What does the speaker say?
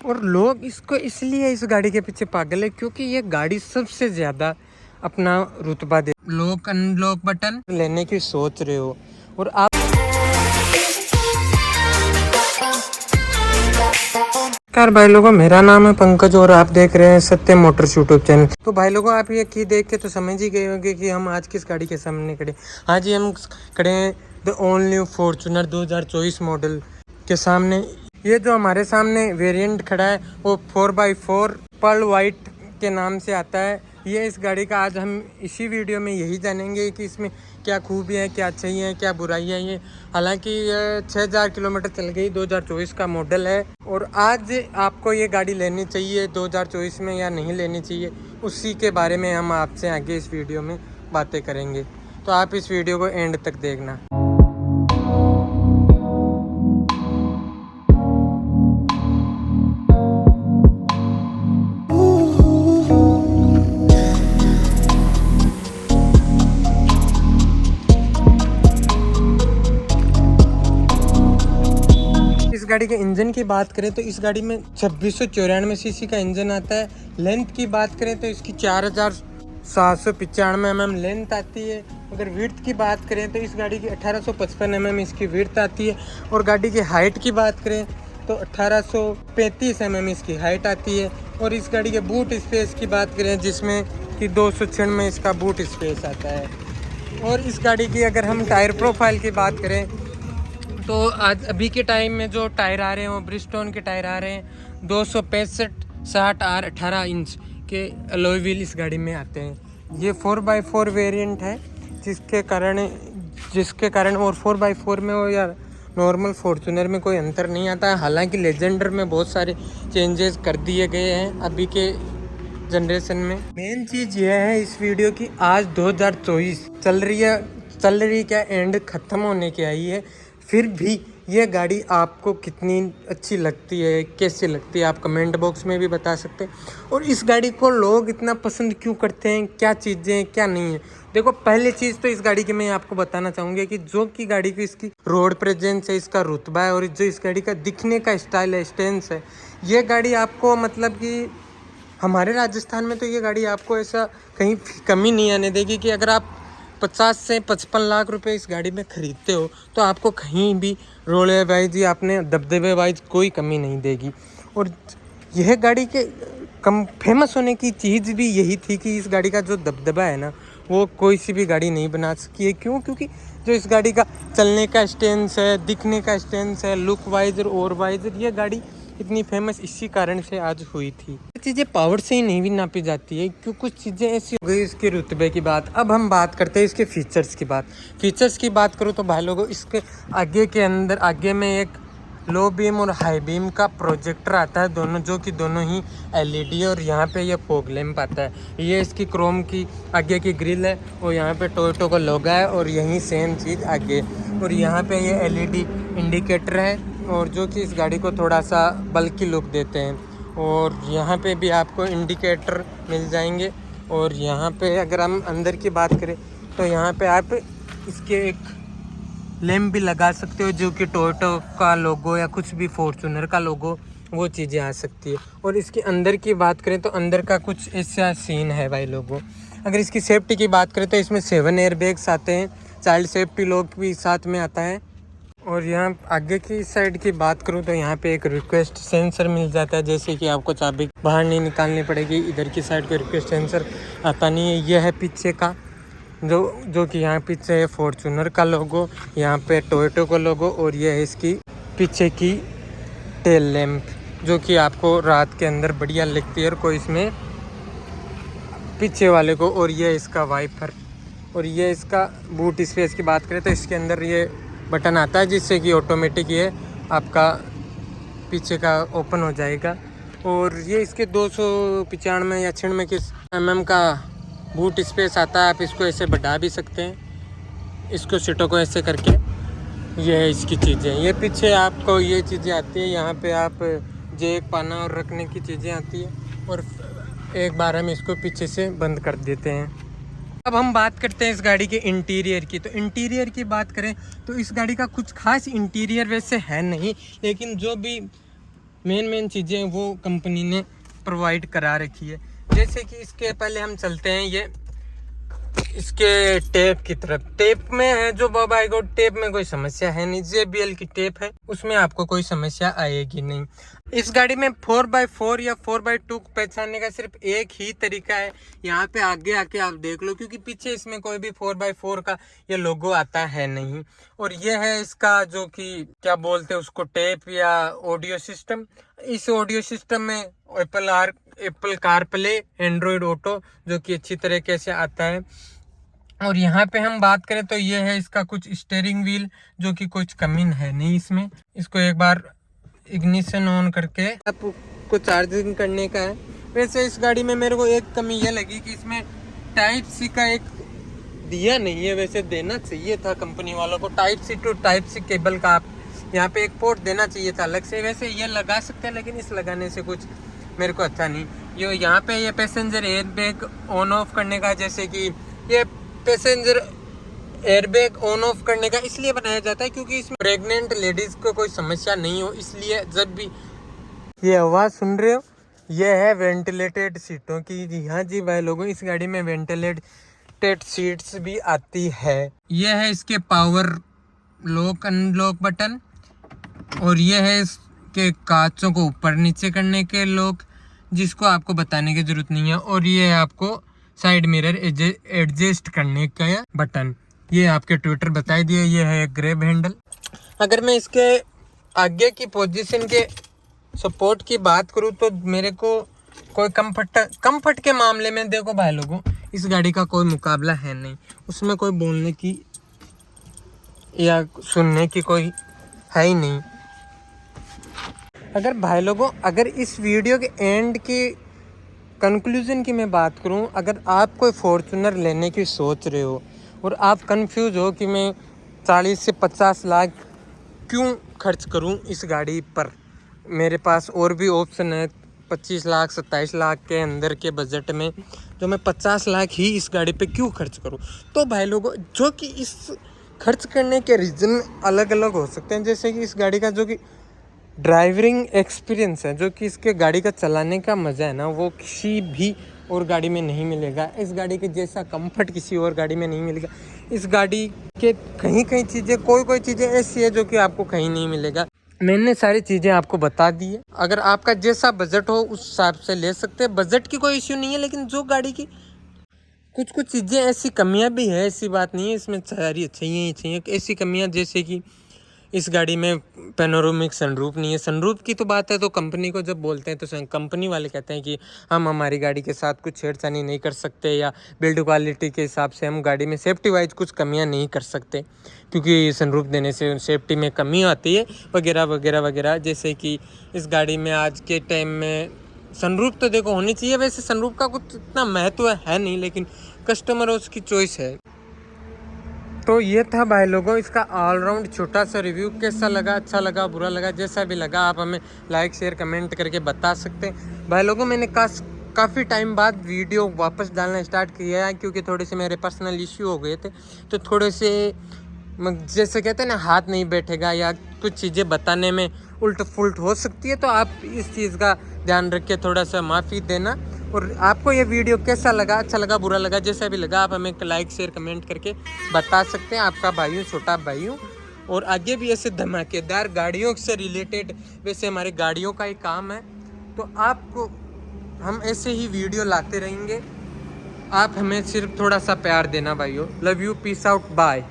और लोग इसको इसलिए इस गाड़ी के पीछे पागल है क्योंकि ये गाड़ी सबसे ज़्यादा अपना रुतबा दे। लॉक अनलॉक बटन लेने की सोच रहे हो और आप नमस्कार भाई लोगों, मेरा नाम है पंकज और आप देख रहे हैं सत्य मोटर्स यूट्यूब चैनल। तो भाई लोगों, आप ये की देख के तो समझ ही गए होंगे कि हम आज किस गाड़ी के सामने खड़े। हाँ जी, हम खड़े हैं the all new Fortuner 2024 model के सामने। ये जो हमारे सामने वेरिएंट खड़ा है वो 4x4 पर्ल वाइट के नाम से आता है। ये इस गाड़ी का आज हम इसी वीडियो में यही जानेंगे कि इसमें क्या खूबियाँ हैं, क्या अच्छाई हैं, क्या बुराई है। ये हालांकि ये 6000 किलोमीटर चल गई, 2024 का मॉडल है। और आज आपको ये गाड़ी लेनी चाहिए 2024 में या नहीं लेनी चाहिए, उसी के बारे में हम आपसे आगे इस वीडियो में बातें करेंगे। तो आप इस वीडियो को एंड तक देखना। गाड़ी के इंजन की बात करें तो इस गाड़ी में 2694 सीसी का इंजन आता है। लेंथ की बात करें तो इसकी 4795 mm लेंथ आती है। अगर विड्थ की बात करें तो इस गाड़ी की 1855 mm इसकी विड्थ आती है। और गाड़ी की हाइट की बात करें तो 1835 mm इसकी हाइट आती है। और इस गाड़ी के बूट स्पेस की बात करें जिसमें कि 296 में इसका बूट स्पेस आता है। और इस गाड़ी की अगर हम टायर प्रोफाइल की बात करें तो आज अभी के टाइम में जो टायर आ रहे हैं वो ब्रिजस्टोन के टायर आ रहे हैं। 265/60R 18 इंच के अलॉय व्हील इस गाड़ी में आते हैं। ये 4x4 वेरिएंट है जिसके कारण और 4x4 में हो या नॉर्मल फॉर्च्यूनर में कोई अंतर नहीं आता है। हालांकि लेजेंडर में बहुत सारे चेंजेस कर दिए गए हैं अभी के जनरेशन में। मेन चीज़ यह है इस वीडियो की, आज 2024 चल रही क्या एंड ख़त्म होने की आई है, फिर भी ये गाड़ी आपको कितनी अच्छी लगती है, कैसी लगती है, आप कमेंट बॉक्स में भी बता सकते हैं। और इस गाड़ी को लोग इतना पसंद क्यों करते हैं, क्या चीज़ें हैं क्या नहीं है। देखो, पहली चीज़ तो इस गाड़ी की मैं आपको बताना चाहूँगी कि जो कि गाड़ी की इसकी रोड प्रेजेंस है, इसका रुतबा है और जो इस गाड़ी का दिखने का स्टाइल है, स्टेंस है, ये गाड़ी आपको मतलब कि हमारे राजस्थान में तो ये गाड़ी आपको ऐसा कहीं कमी नहीं आने देगी कि अगर आप 50 से 55 लाख रुपए इस गाड़ी में ख़रीदते हो तो आपको कहीं भी रोले वाइज या अपने दबदबे वाइज कोई कमी नहीं देगी। और यह गाड़ी के कम फेमस होने की चीज़ भी यही थी कि इस गाड़ी का जो दबदबा है ना, वो कोई सी भी गाड़ी नहीं बना सकी है। क्यों? क्योंकि जो इस गाड़ी का चलने का स्टेंस है, दिखने का स्टेंस है, लुक वाइज और वाइज, ये गाड़ी इतनी फेमस इसी कारण से आज हुई थी। ये चीज़ें पावर से ही नहीं भी नापी जाती है क्यों, कुछ चीज़ें ऐसी हो गई। इसके रुतबे की बात, अब हम बात करते हैं इसके फीचर्स की बात। फीचर्स की बात करूँ तो भाई लोगों, इसके आगे में एक लो बीम और हाई बीम का प्रोजेक्टर आता है, दोनों, जो कि दोनों ही LED, और यहाँ पे ये फॉग लैंप आता है। ये इसकी क्रोम की आगे की ग्रिल है और यहाँ पे टोयोटा का लोगो है और यही सेम चीज़ आगे। और यहाँ पे ये LED इंडिकेटर है और जो कि इस गाड़ी को थोड़ा सा बल्कि लुक देते हैं। और यहाँ पे भी आपको इंडिकेटर मिल जाएंगे। और यहाँ पे अगर हम अंदर की बात करें तो यहाँ पे आप इसके एक लैंप भी लगा सकते हो, जो कि टोयोटा का लोगो या कुछ भी फॉर्च्यूनर का लोगो, वो चीज़ें आ सकती है। और इसके अंदर की बात करें तो अंदर का कुछ ऐसा सीन है भाई लोगों। अगर इसकी सेफ्टी की बात करें तो इसमें 7 एयरबैग्स आते हैं, चाइल्ड सेफ्टी लॉक भी साथ में आता है। और यहाँ आगे की साइड की बात करूँ तो यहाँ पे एक रिक्वेस्ट सेंसर मिल जाता है, जैसे कि आपको चाबी बाहर नहीं निकालनी पड़ेगी। इधर की साइड को रिक्वेस्ट सेंसर आता नहीं है। यह है पीछे का जो कि यहाँ पीछे है फॉर्च्यूनर का लोगो, यहाँ पे टोयोटा का लोगो, और ये है इसकी पीछे की टेल लैंप, जो कि आपको रात के अंदर बढ़िया लगती है और कोई इसमें पीछे वाले को। और ये इसका वाइपर, और ये इसका बूट स्पेस की बात करें तो इसके अंदर ये बटन आता है जिससे कि ऑटोमेटिक ये आपका पीछे का ओपन हो जाएगा। और ये इसके 295 या 96 mm का बूट स्पेस आता है। आप इसको ऐसे बढ़ा भी सकते हैं, इसको सीटों को ऐसे करके। ये है इसकी चीज़ें। ये पीछे आपको ये चीज़ें आती है, यहाँ पे आप जैक पाना और रखने की चीज़ें आती है। और एक बार हम इसको पीछे से बंद कर देते हैं। अब हम बात करते हैं इस गाड़ी के इंटीरियर की। तो इंटीरियर की बात करें तो इस गाड़ी का कुछ खास इंटीरियर वैसे है नहीं, लेकिन जो भी मेन चीज़ें वो कंपनी ने प्रोवाइड करा रखी है। जैसे कि इसके पहले हम चलते हैं ये इसके टेप की तरफ। टेप में है जो भाई को टेप में कोई समस्या है नहीं, JBL की टेप है, उसमें आपको कोई समस्या आएगी नहीं। इस गाड़ी में 4x4 या 4x2 पहचानने का सिर्फ एक ही तरीका है, यहाँ पे आगे आके आप देख लो, क्योंकि पीछे इसमें कोई भी 4x4 का ये लोगो आता है नहीं। और ये है इसका जो कि क्या बोलते हैं उसको, टेप या ऑडियो सिस्टम। इस ऑडियो सिस्टम में एप्पल कारप्ले, एंड्रॉयड ऑटो जो कि अच्छी तरीके से आता है। और यहाँ पे हम बात करें तो ये है इसका कुछ स्टीयरिंग व्हील जो कि कुछ कमी है नहीं इसमें। इसको एक बार इग्निशन ऑन करके आपको चार्जिंग करने का है। वैसे इस गाड़ी में मेरे को एक कमी ये लगी कि इसमें टाइप सी का एक दिया नहीं है, वैसे देना चाहिए था कंपनी वालों को। Type C to type C cable का आप यहाँ पे एक पोर्ट देना चाहिए था अलग से। वैसे ये लगा सकते हैं, लेकिन इस लगाने से कुछ मेरे को अच्छा नहीं। ये यहाँ पे ये पैसेंजर एयरबैग ऑन ऑफ करने का, जैसे कि ये पैसेंजर एयरबैग ऑन ऑफ करने का इसलिए बनाया जाता है क्योंकि इसमें प्रेग्नेंट लेडीज को कोई समस्या नहीं हो, इसलिए। जब भी ये आवाज़ सुन रहे हो, ये है वेंटिलेटेड सीटों की। हाँ जी भाई लोगों, इस गाड़ी में वेंटिलेटेड सीट्स भी आती है। ये है इसके पावर लॉक अनलॉक बटन, और ये है इसके कांचों को ऊपर नीचे करने के लॉक, जिसको आपको बताने की जरूरत नहीं है। और ये है आपको साइड मिरर एडजस्ट करने का बटन। ये आपके ट्विटर बताई दिए। ये है ग्रैब हैंडल। अगर मैं इसके आगे की पोजीशन के सपोर्ट की बात करूँ तो मेरे को कोई कंफर्ट के मामले में देखो भाई लोगों, इस गाड़ी का कोई मुकाबला है नहीं। उसमें कोई बोलने की या सुनने की कोई है ही नहीं। अगर भाई लोगों, अगर इस वीडियो के एंड की कंक्लूजन की मैं बात करूं, अगर आप कोई फॉर्च्यूनर लेने की सोच रहे हो और आप कंफ्यूज हो कि मैं 40 से 50 लाख क्यों खर्च करूं इस गाड़ी पर, मेरे पास और भी ऑप्शन है 25 लाख 27 लाख के अंदर के बजट में, जो मैं 50 लाख ही इस गाड़ी पे क्यों खर्च करूं। तो भाई लोगों, जो कि इस खर्च करने के रीज़न अलग अलग हो सकते हैं। जैसे कि इस गाड़ी का जो कि ड्राइविंग एक्सपीरियंस है, जो कि इसके गाड़ी का चलाने का मज़ा है ना, वो किसी भी और गाड़ी में नहीं मिलेगा। इस गाड़ी के जैसा कंफर्ट किसी और गाड़ी में नहीं मिलेगा। इस गाड़ी के कहीं चीज़ें, कोई चीज़ें ऐसी है जो कि आपको कहीं नहीं मिलेगा। मैंने सारी चीज़ें आपको बता दी है। अगर आपका जैसा बजट हो उस हिसाब से ले सकते हैं। बजट की कोई इश्यू नहीं है, लेकिन जो गाड़ी की कुछ चीज़ें ऐसी कमियां भी है, ऐसी बात नहीं है इसमें सारी अच्छाइयाँ ही चाहिए। ऐसी कमियां जैसे कि इस गाड़ी में पैनोरामिक सनरूफ नहीं है। सनरूफ की तो बात है तो कंपनी को जब बोलते हैं तो कंपनी वाले कहते हैं कि हम हमारी गाड़ी के साथ कुछ छेड़छाड़ी नहीं कर सकते, या बिल्ड क्वालिटी के हिसाब से हम गाड़ी में सेफ्टी वाइज कुछ कमियां नहीं कर सकते, क्योंकि सनरूफ देने से सेफ्टी में कमी आती है वगैरह वगैरह वगैरह। जैसे कि इस गाड़ी में आज के टाइम में सनरूफ तो देखो होनी चाहिए। वैसे सनरूफ का कुछ इतना महत्व है नहीं, लेकिन कस्टमर उसकी चॉइस है। तो ये था भाई लोगों इसका ऑलराउंड छोटा सा रिव्यू। कैसा लगा, अच्छा लगा, बुरा लगा, जैसा भी लगा आप हमें लाइक शेयर कमेंट करके बता सकते हैं। भाई लोगों मैंने काफ़ी टाइम बाद वीडियो वापस डालना स्टार्ट किया है, क्योंकि थोड़े से मेरे पर्सनल इश्यू हो गए थे। तो थोड़े से जैसे कहते हैं ना, हाथ नहीं बैठेगा या कुछ चीज़ें बताने में उल्ट फुल्ट हो सकती है, तो आप इस चीज़ का ध्यान रख के थोड़ा सा माफ़ी देना। और आपको ये वीडियो कैसा लगा, अच्छा लगा, बुरा लगा, जैसा भी लगा आप हमें लाइक शेयर कमेंट करके बता सकते हैं। आपका भाई हूँ, छोटा भाई हूँ, और आगे भी ऐसे धमाकेदार गाड़ियों से रिलेटेड, वैसे हमारे गाड़ियों का ही काम है, तो आपको हम ऐसे ही वीडियो लाते रहेंगे। आप हमें सिर्फ थोड़ा सा प्यार देना भाइयों। Love you, peace out, bye.